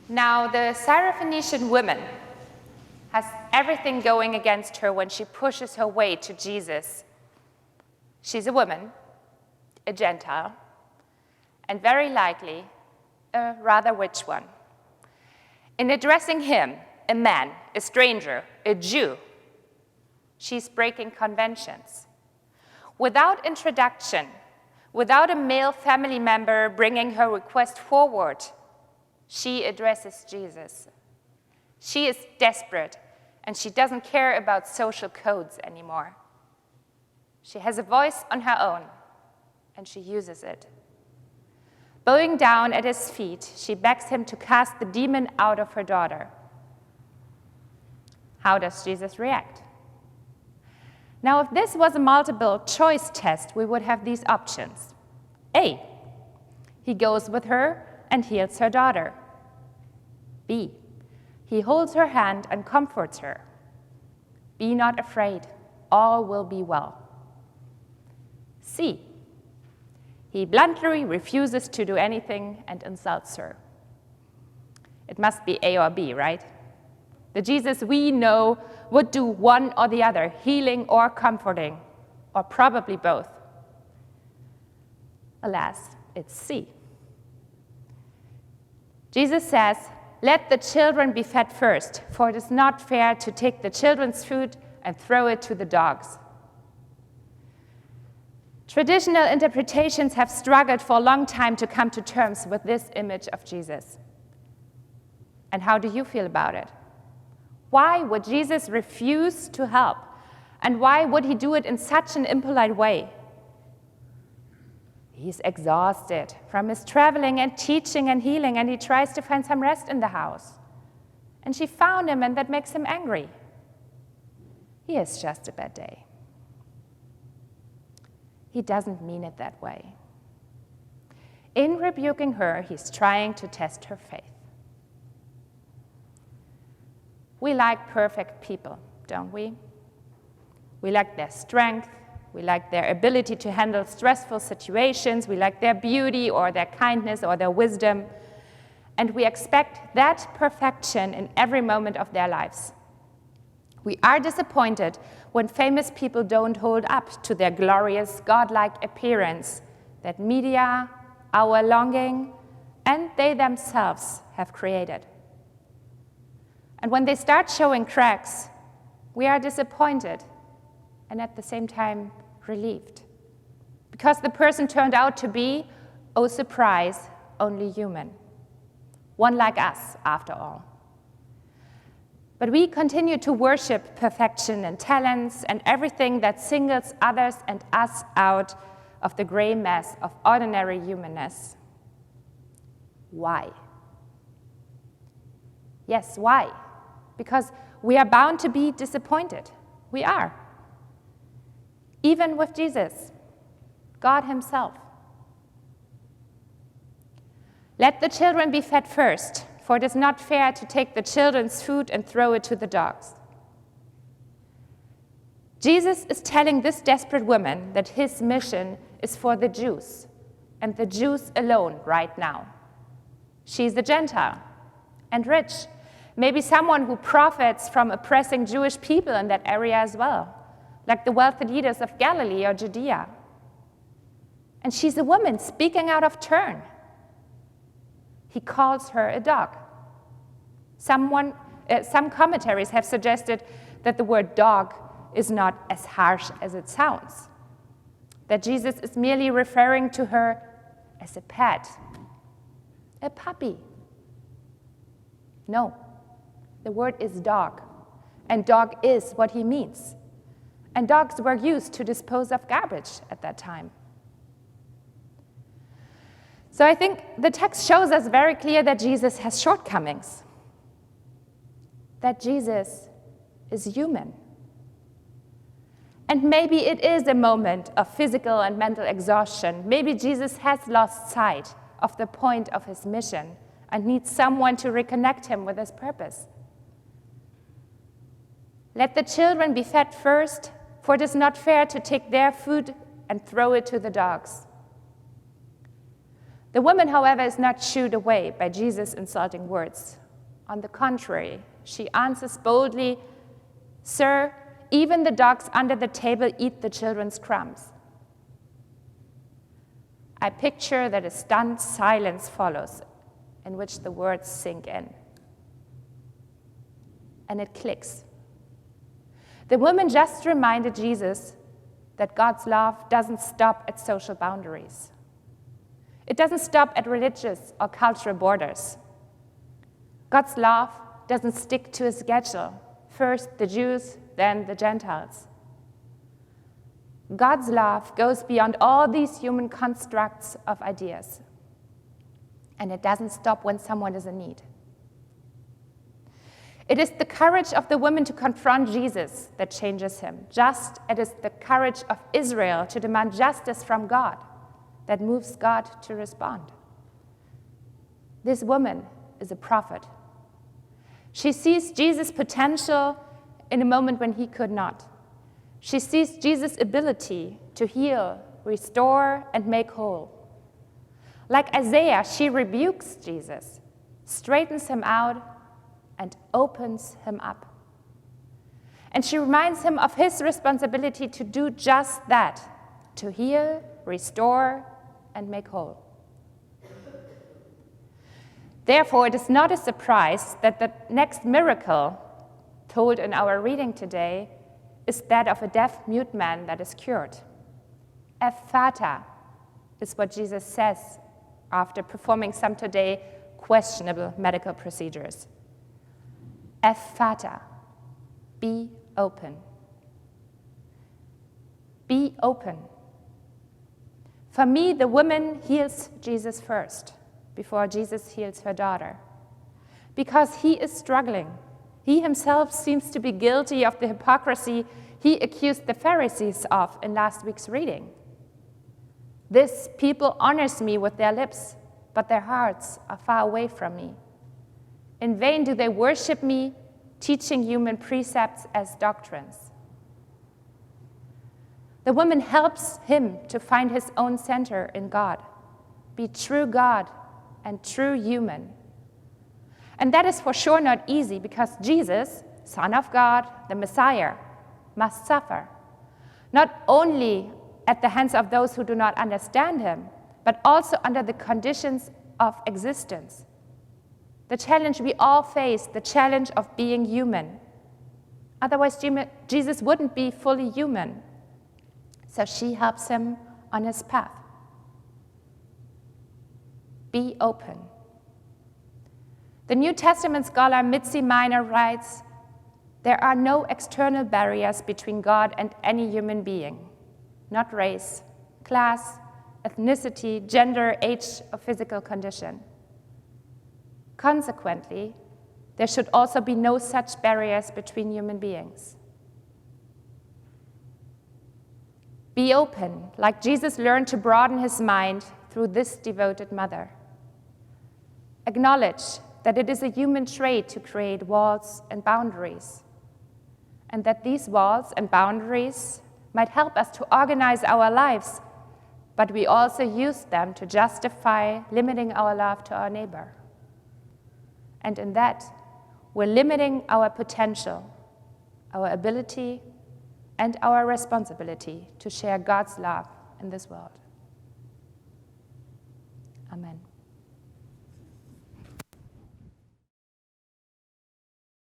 Now, the Syrophoenician woman has everything going against her when she pushes her way to Jesus. She's a woman, a Gentile, and very likely a rather rich one. In addressing him, a man, a stranger, a Jew, she's breaking conventions. Without introduction, without a male family member bringing her request forward, she addresses Jesus. She is desperate, and she doesn't care about social codes anymore. She has a voice on her own, and she uses it. Bowing down at his feet, she begs him to cast the demon out of her daughter. How does Jesus react? Now, if this was a multiple choice test, we would have these options. A, he goes with her and heals her daughter. B, he holds her hand and comforts her. Be not afraid, all will be well. C, he bluntly refuses to do anything and insults her. It must be A or B, right? The Jesus we know would do one or the other, healing or comforting, or probably both. Alas, it's C. Jesus says, "Let the children be fed first, for it is not fair to take the children's food and throw it to the dogs." Traditional interpretations have struggled for a long time to come to terms with this image of Jesus. And how do you feel about it? Why would Jesus refuse to help? And why would he do it in such an impolite way? He's exhausted from his traveling and teaching and healing, and he tries to find some rest in the house. And she found him, and that makes him angry. He has just a bad day. He doesn't mean it that way. In rebuking her, he's trying to test her faith. We like perfect people, don't we? We like their strength. We like their ability to handle stressful situations. We like their beauty or their kindness or their wisdom. And we expect that perfection in every moment of their lives. We are disappointed when famous people don't hold up to their glorious, godlike appearance that media, our longing, and they themselves have created. And when they start showing cracks, we are disappointed and at the same time relieved. Because the person turned out to be, oh surprise, only human. One like us, after all. But we continue to worship perfection and talents and everything that singles others and us out of the gray mess of ordinary humanness. Why? Yes, why? Because we are bound to be disappointed. We are. Even with Jesus, God himself. Let the children be fed first, for it is not fair to take the children's food and throw it to the dogs. Jesus is telling this desperate woman that his mission is for the Jews, and the Jews alone right now. She's a Gentile and rich, maybe someone who profits from oppressing Jewish people in that area as well, like the wealthy leaders of Galilee or Judea. And she's a woman speaking out of turn. He calls her a dog. Some commentaries have suggested that the word dog is not as harsh as it sounds, that Jesus is merely referring to her as a pet, a puppy. No, the word is dog, and dog is what he means. And dogs were used to dispose of garbage at that time. So I think the text shows us very clear that Jesus has shortcomings, that Jesus is human. And maybe it is a moment of physical and mental exhaustion. Maybe Jesus has lost sight of the point of his mission and needs someone to reconnect him with his purpose. Let the children be fed first, for it is not fair to take their food and throw it to the dogs. The woman, however, is not shooed away by Jesus' insulting words. On the contrary, she answers boldly, "Sir, even the dogs under the table eat the children's crumbs." I picture that a stunned silence follows, in which the words sink in. And it clicks. The woman just reminded Jesus that God's love doesn't stop at social boundaries. It doesn't stop at religious or cultural borders. God's love doesn't stick to a schedule, first the Jews, then the Gentiles. God's love goes beyond all these human constructs of ideas. And it doesn't stop when someone is in need. It is the courage of the woman to confront Jesus that changes him, just as it is the courage of Israel to demand justice from God that moves God to respond. This woman is a prophet. She sees Jesus' potential in a moment when he could not. She sees Jesus' ability to heal, restore, and make whole. Like Isaiah, she rebukes Jesus, straightens him out, and opens him up. And she reminds him of his responsibility to do just that, to heal, restore, and make whole. Therefore, it is not a surprise that the next miracle told in our reading today is that of a deaf-mute man that is cured. Ephphatha is what Jesus says after performing some today questionable medical procedures. Ephphatha, be open. Be open. For me, the woman heals Jesus first, before Jesus heals her daughter, because he is struggling. He himself seems to be guilty of the hypocrisy he accused the Pharisees of in last week's reading. This people honors me with their lips, but their hearts are far away from me. In vain do they worship me, teaching human precepts as doctrines. The woman helps him to find his own center in God, be true God and true human. And that is for sure not easy, because Jesus, Son of God, the Messiah, must suffer, not only at the hands of those who do not understand him, but also under the conditions of existence. The challenge we all face, the challenge of being human. Otherwise, Jesus wouldn't be fully human. So she helps him on his path. Be open. The New Testament scholar Mitzi Miner writes, "There are no external barriers between God and any human being, not race, class, ethnicity, gender, age, or physical condition. Consequently, there should also be no such barriers between human beings." Be open, like Jesus learned to broaden his mind through this devoted mother. Acknowledge that it is a human trait to create walls and boundaries, and that these walls and boundaries might help us to organize our lives, but we also use them to justify limiting our love to our neighbor. And in that, we're limiting our potential, our ability, and our responsibility to share God's love in this world. Amen.